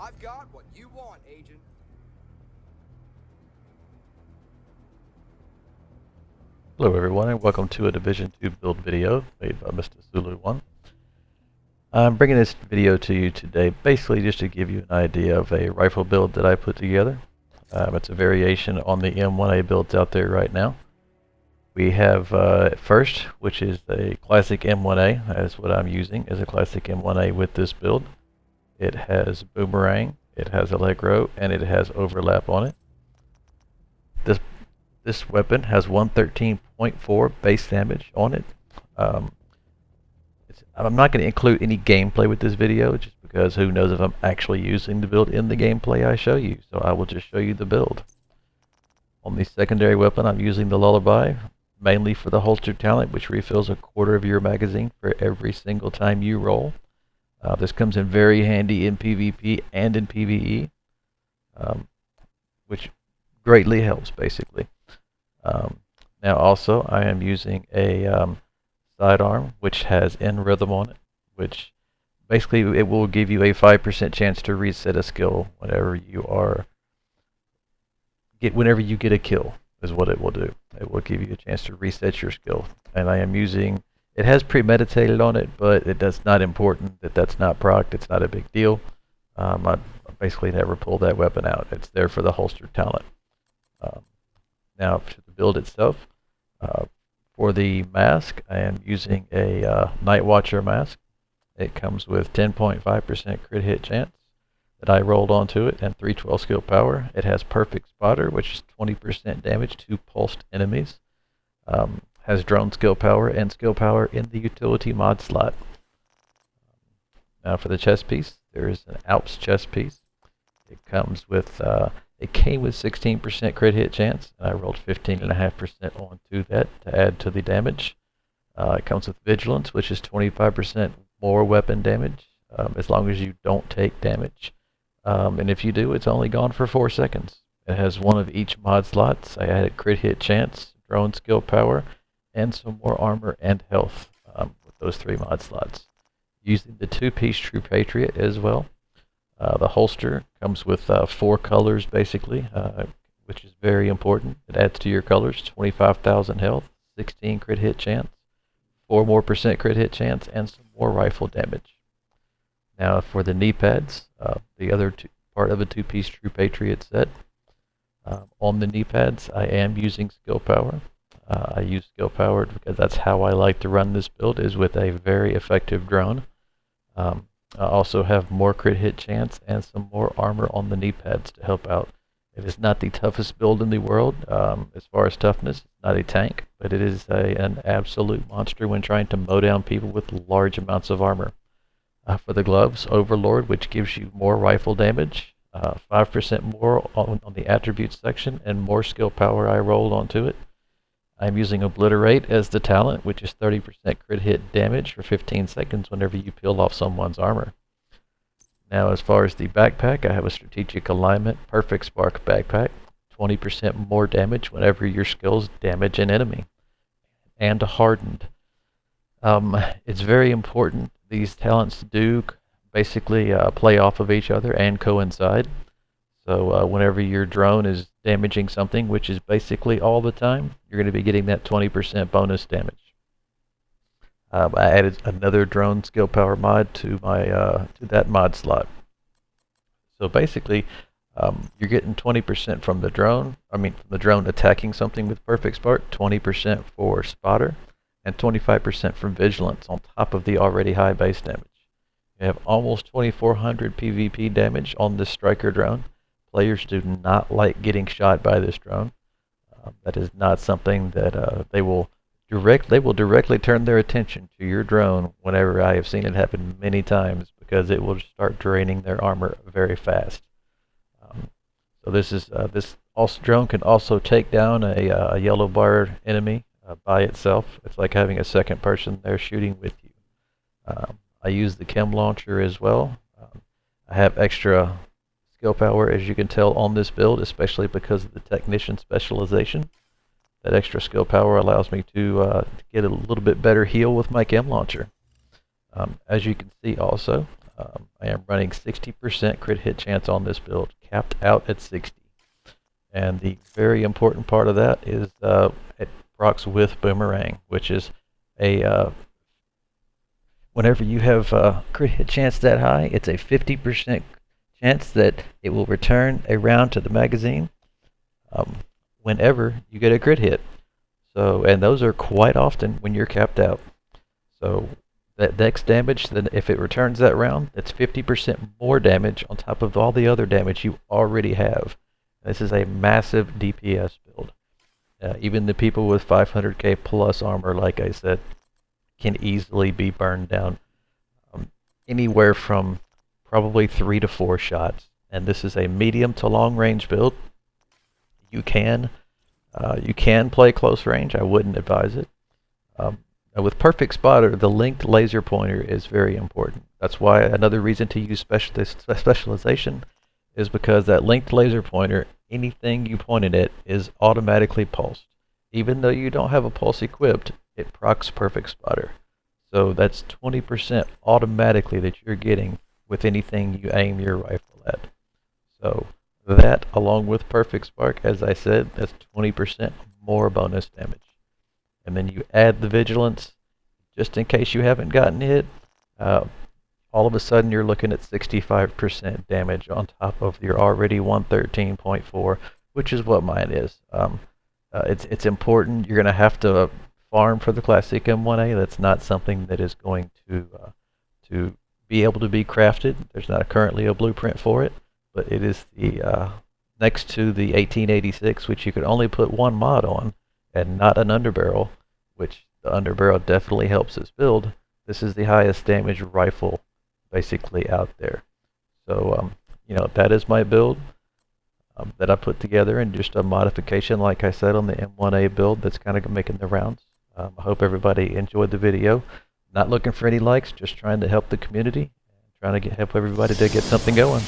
I've got what you want, Agent. Hello everyone and welcome to a Division 2 build video made by Mistasulu1. I'm bringing this video to you today basically just to give you an idea of a rifle build that I put together. It's a variation on the M1A builds out there right now. We have first, which is a classic M1A. That is what I'm using, is a classic M1A with this build. It has boomerang, it has Allegro, and it has overlap on it. This weapon has 113.4 base damage on it. I'm not going to include any gameplay with this video just because who knows if I'm actually using the build in the gameplay I show you. So I will just show you the build. On the secondary weapon I'm using the Lullaby, mainly for the holster talent, which refills a quarter of your magazine for every single time you roll. This comes in very handy in PvP and in PvE, which greatly helps basically. Now also I am using a sidearm which has in rhythm on it, which basically it will give you a 5% chance to reset a skill whenever you get a kill is what it will do. It will give you a chance to reset your skill. And I am using, it has premeditated on it, but that's not important. That's not procced. It's not a big deal. I basically never pull that weapon out. It's there for the holster talent. Now to the build itself, for the mask I am using a Night Watcher mask. It comes with 10.5% crit hit chance that I rolled onto it and 312 skill power. It has perfect spotter, which is 20% damage to pulsed enemies. Has drone skill power and skill power in the utility mod slot. Now for the chest piece, there is an Alps chest piece. It comes with it came with 16% crit hit chance, and I rolled 15.5% onto that to add to the damage. It comes with vigilance, which is 25% more weapon damage, as long as you don't take damage. And if you do, it's only gone for 4 seconds. It has one of each mod slots. I added crit hit chance, drone skill power, and some more armor and health with those 3 mod slots. Using the 2-piece True Patriot as well. The holster comes with 4 colors basically, which is very important. It adds to your colors 25,000 health, 16 crit hit chance, 4 more % crit hit chance, and some more rifle damage. Now for the knee pads, the other part of a 2-piece True Patriot set. On the knee pads I am using skill power. I use skill power because that's how I like to run this build, is with a very effective drone. I also have more crit hit chance and some more armor on the knee pads to help out. It is not the toughest build in the world as far as toughness. It's not a tank, but it is an absolute monster when trying to mow down people with large amounts of armor. For the gloves, Overlord, which gives you more rifle damage, 5% more on the attributes section, and more skill power I rolled onto it. I'm using Obliterate as the talent, which is 30% crit hit damage for 15 seconds whenever you peel off someone's armor. Now as far as the backpack, I have a Strategic Alignment Perfect Spark backpack. 20% more damage whenever your skills damage an enemy. And hardened. It's very important. These talents do basically play off of each other and coincide. So whenever your drone is damaging something, which is basically all the time, you're going to be getting that 20% bonus damage. I added another drone skill power mod to my to that mod slot. So basically, you're getting 20% from the drone. From the drone attacking something with perfect spark, 20% for spotter, and 25% from vigilance on top of the already high base damage. You have almost 2,400 PvP damage on this striker drone. Players do not like getting shot by this drone. That is not something that they will directly turn their attention to your drone whenever. I have seen it happen many times because it will start draining their armor very fast. So this drone can also take down a yellow bar enemy by itself. It's like having a second person there shooting with you. I use the chem launcher as well. I have extra skill power, as you can tell, on this build, especially because of the technician specialization. That extra skill power allows me to get a little bit better heal with my chem launcher. As you can see also, I am running 60% crit hit chance on this build, capped out at 60. And the very important part of that is it procs with Boomerang, which is a whenever you have crit hit chance that high, it's a 50% chance that it will return a round to the magazine whenever you get a crit hit. So, and those are quite often when you're capped out. So that dex damage, then if it returns that round, that's 50% more damage on top of all the other damage you already have. This is a massive DPS build. Even the people with 500k plus armor, like I said, can easily be burned down. Anywhere from probably 3 to 4 shots. And this is a medium to long range build. You can play close range. I wouldn't advise it. With Perfect Spotter, the linked laser pointer is very important. That's why another reason to use specialization is because that linked laser pointer, anything you pointed at is automatically pulsed. Even though you don't have a pulse equipped, it procs Perfect Spotter. So that's 20% automatically that you're getting with anything you aim your rifle at. So that, along with Perfect Spark, as I said, that's 20% more bonus damage. And then you add the vigilance, just in case you haven't gotten hit. All of a sudden you're looking at 65% damage on top of your already 113.4, which is what mine is. It's important. You're going to have to farm for the classic M1A. That's not something that is going to be able to be crafted. There's not currently a blueprint for it, but it is the next to the 1886, which you could only put one mod on and not an underbarrel, which the underbarrel definitely helps this build. This is the highest damage rifle basically out there. So you know, that is my build that I put together, and just a modification, like I said, on the M1A build that's kind of making the rounds. I hope everybody enjoyed the video. Not looking for any likes, just trying to help the community, trying to help everybody to get something going.